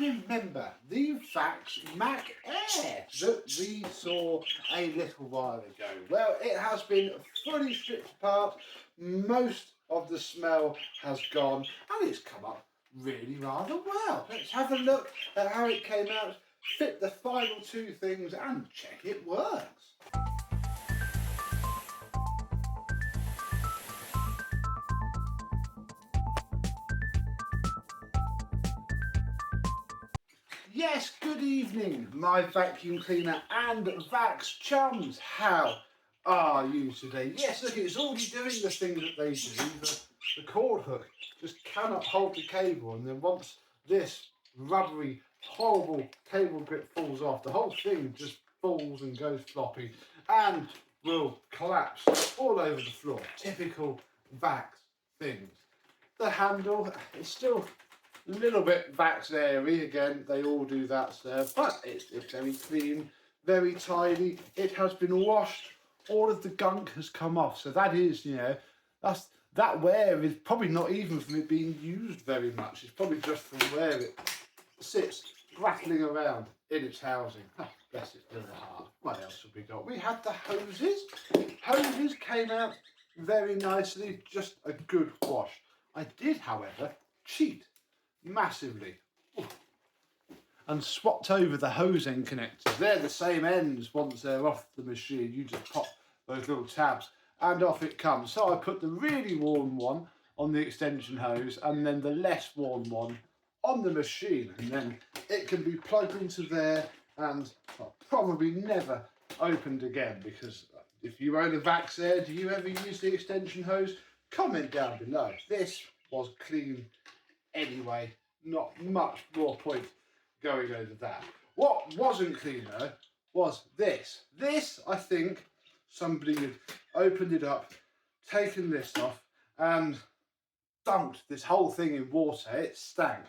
remember the Vax Mach Air that we saw a little while ago? Well, it has been fully stripped apart. Most of the smell has gone and it's come up really rather well. Let's have a look at how it came out, fit the final two things and check it works. Yes, good evening, my vacuum cleaner and Vax chums. How are you today? Yes, look, it's already doing the thing that they do. The cord hook just cannot hold the cable, and then once this rubbery, horrible cable grip falls off, the whole thing just falls and goes floppy and will collapse all over the floor. Typical Vax things. The handle is still a little bit Vax airy again, they all do that stuff, but it's very clean, very tidy. It has been washed, all of the gunk has come off, so that is, you know, that wear is probably not even from it being used very much, it's probably just from where it sits rattling around in its housing. Oh, bless its little heart. What else have we got? We had the hoses. Hoses came out very nicely, just a good wash. I did, however, cheat massively and swapped over the hose end connectors. They're the same ends once they're off the machine. You just pop those little tabs and off it comes. So I put the really warm one on the extension hose and then the less warm one on the machine, and then it can be plugged into there and probably never opened again. Because if you own a Vax Air, do you ever use the extension hose? Comment down below. This was clean anyway, not much more point going over that. What wasn't clean though was this. This, I think somebody had opened it up, taken this off and dumped this whole thing in water. It stank.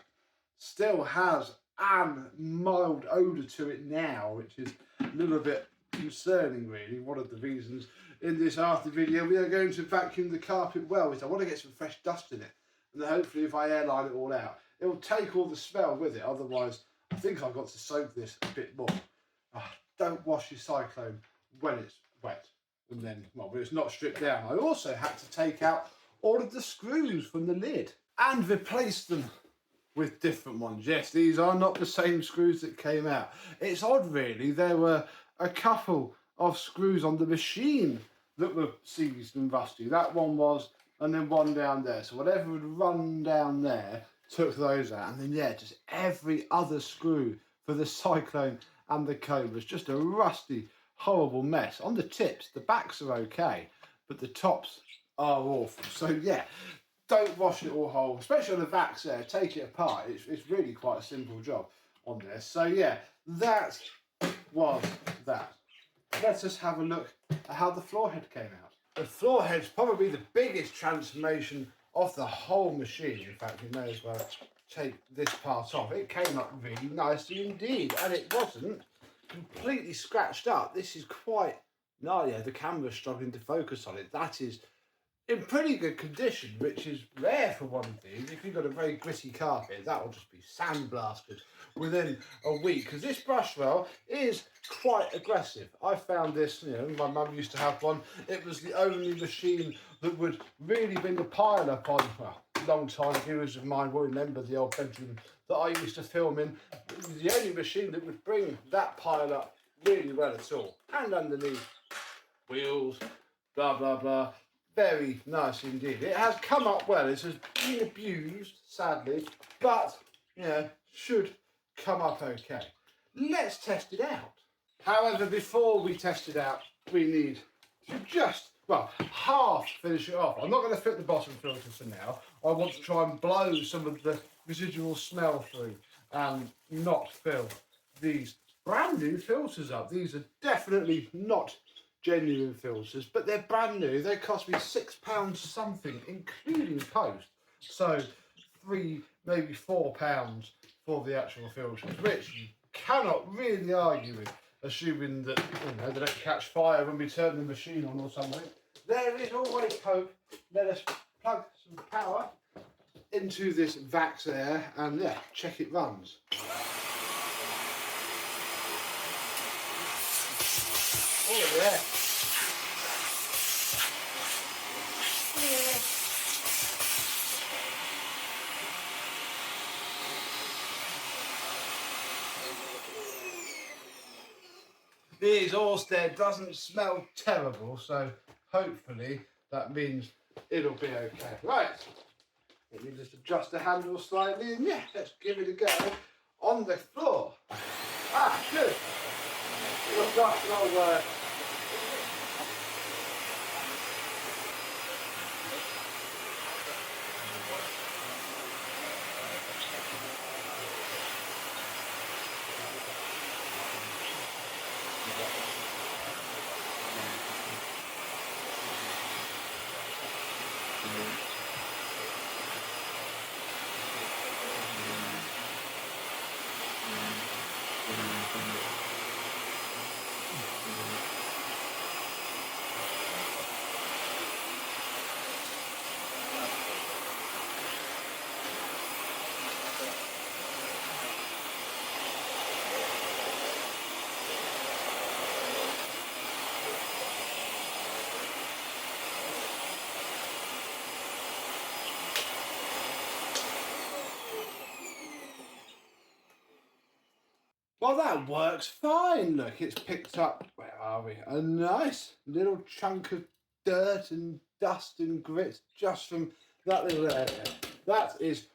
Still has a mild odour to it now, which is a little bit concerning really. One of the reasons in this after video we are going to vacuum the carpet well is I want to get some fresh dust in it. And then hopefully if I airline it all out, it will take all the smell with it. Otherwise, I think I've got to soak this a bit more. Don't wash your Cyclone when it's wet. And then, well, when it's not stripped down. I also had to take out all of the screws from the lid and replace them with different ones. Yes, these are not the same screws that came out. It's odd really. There were a couple of screws on the machine that were seized and rusty. That one was, and then one down there. So whatever would run down there, took those out. And then, yeah, just every other screw for the Cyclone and the Cobra's. Just a rusty, horrible mess. On the tips, the backs are okay, but the tops are awful. So, yeah, don't wash it all whole, especially on the Vax Air. Take it apart. It's really quite a simple job on this. So, yeah, that was that. Let's just have a look at how the Floorhead came out. The Floorhead's probably the biggest transformation of the whole machine. In fact, we may as well take this part off. It came up really nicely indeed, and it wasn't completely scratched up. This is quite, no, yeah, the camera's struggling to focus on it. That is in pretty good condition, which is rare for one thing. If you've got a very gritty carpet, that will just be sandblasted within a week, because this brush roll is quite aggressive. I found this, you know, my mum used to have one. It was the only machine that would really bring a pile up on. Well, long time viewers of mine will remember the old bedroom that I used to film in. It was the only machine that would bring that pile up really well at all. And underneath, wheels, blah blah blah. Very nice indeed. It has come up well. It has been abused, sadly, but, you know, should come up okay. Let's test it out. However, before we test it out, we need to just, well, half finish it off. I'm not going to fit the bottom filter for now. I want to try and blow some of the residual smell through and not fill these brand new filters up. These are definitely not genuine filters, but they're brand new. They cost me £6 something, including post. So £3, maybe £4 for the actual filters, which you cannot really argue with, assuming that, you know, they don't catch fire when we turn the machine on or something. There is always hope. Let us plug some power into this Vax Air and, yeah, check it runs. Oh yeah. The exhaust there doesn't smell terrible, so hopefully that means it'll be okay. Right, let me just adjust the handle slightly and yeah, let's give it a go on the floor. Ah, good. It'll just not work. Well, that works fine. Look, it's picked up, where are we? A nice little chunk of dirt and dust and grit just from that little area. That is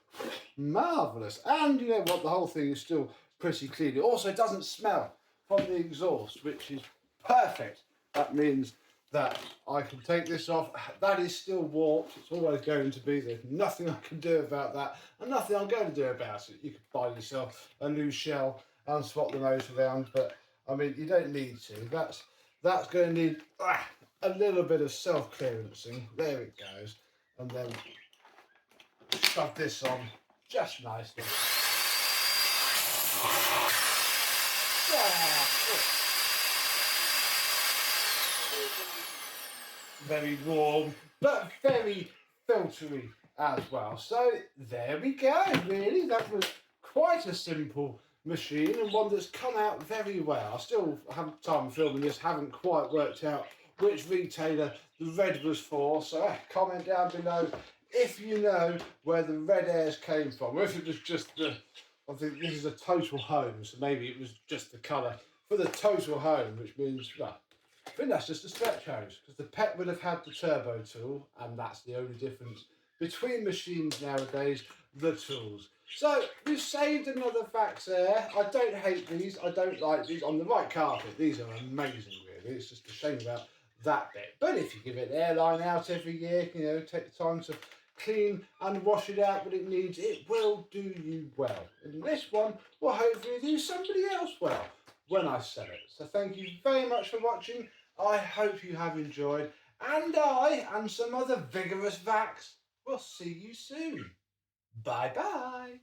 marvellous. And you know what? The whole thing is still pretty clean. It also doesn't smell from the exhaust, which is perfect. That means that I can take this off. That is still warped. It's always going to be. There's nothing I can do about that, and nothing I'm going to do about it. You could buy yourself a new shell and swap the nose around, but I mean, you don't need to. That's going to need a little bit of self-clearancing. There it goes, and then shove this on just nicely. Very warm, but very filtery as well. So there we go. Really, that was quite a simple machine and one that's come out very well. I still have time filming this, haven't quite worked out which retailer the red was for, so comment down below if you know where the red airs came from, or if it was just the, I think this is a total home, so maybe it was just the colour for the total home, which means, well, I think that's just a stretch hose, because the pet would have had the turbo tool, and that's the only difference between machines nowadays, the tools. So we've saved another Vax Air. I don't hate these, I don't like these. On the right carpet, these are amazing really. It's just a shame about that bit. But if you give it airline out every year, you know, take the time to clean and wash it out what it needs, it will do you well. And this one will hopefully do somebody else well when I sell it. So thank you very much for watching. I hope you have enjoyed, and I and some other vigorous Vax will see you soon. Bye bye.